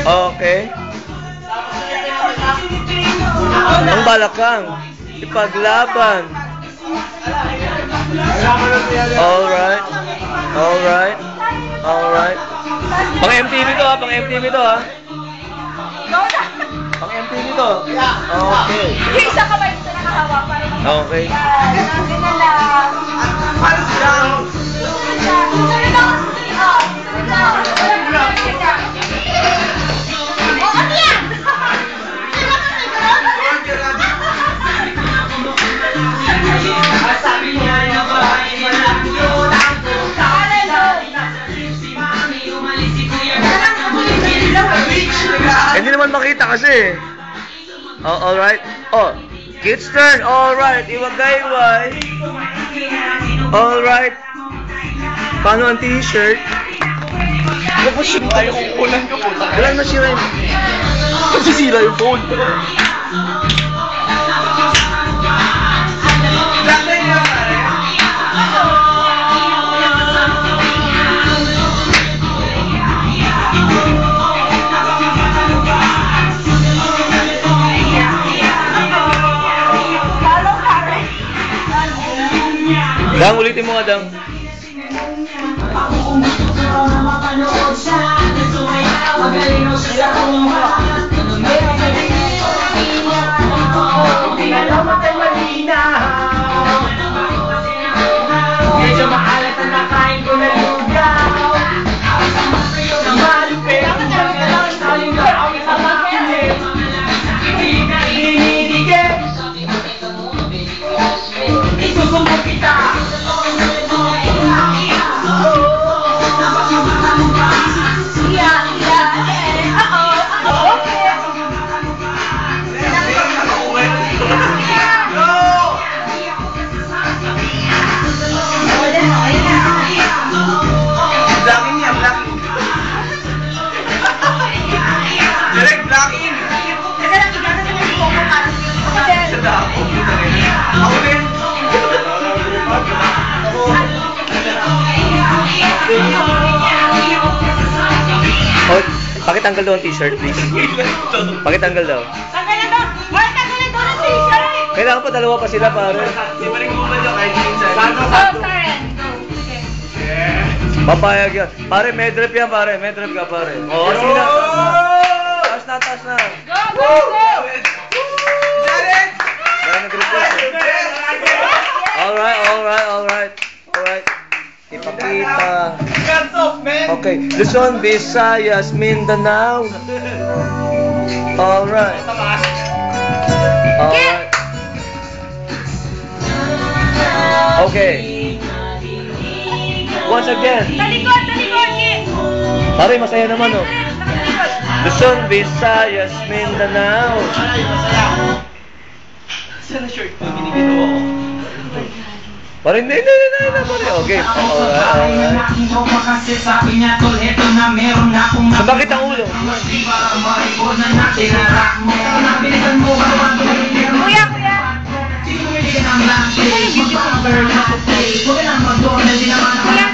Okay. Ang balakang. Ipaglaban. Alright. Alright. Alright. Pang MTV to ha. Pang MTV to ha. Pang MTV to. Okay. Yung isa ka ba dito nakahawak para Okay. ganyan lang. Hindi naman makita kasi. Oh, alright. Oh, kids turn. Alright. Iwagayway. Alright. Paano ang t-shirt? Tapos yung tayo kung ulan ko po. Wala na sila yun. Kasi sila yung phone. Dang, ulitin mo nga, Dang. Medyo maalat ang nakain ko na lugaw. Malupit ang saling na ang pamakilit. Hindi na iniligid. Isusumbong kita. Oh, pakitanggal daw ang t-shirt, please. Pakitanggal daw. Tanggal na to! Wala tanggalin doon ang t-shirt! Kailangan pa, dalawa pa sila, pare. Di pa rin gumawa nyo kahit minsan. Go, Karen! Go. Sige. Papayag yan. Pare, medrep yan, pare. Medrep ka, pare. Oo, sige na. Taas na, taas na. Go, go, go! Dahil nag-request. Alright, alright, alright. Alright. Ipakita. Okay. Luzon, Visayas, Mindanao. Alright. Alright. Okay. Once again. Talikod, talikod, Kim! Pare, masaya naman, oh. Luzon, Visayas, Mindanao. Saan na shirt ko? Binigyan mo ako. Pare, hindi, pare. Okay. Alright, alright. Bakit ang ulo? Kuya, kuya! Kuya!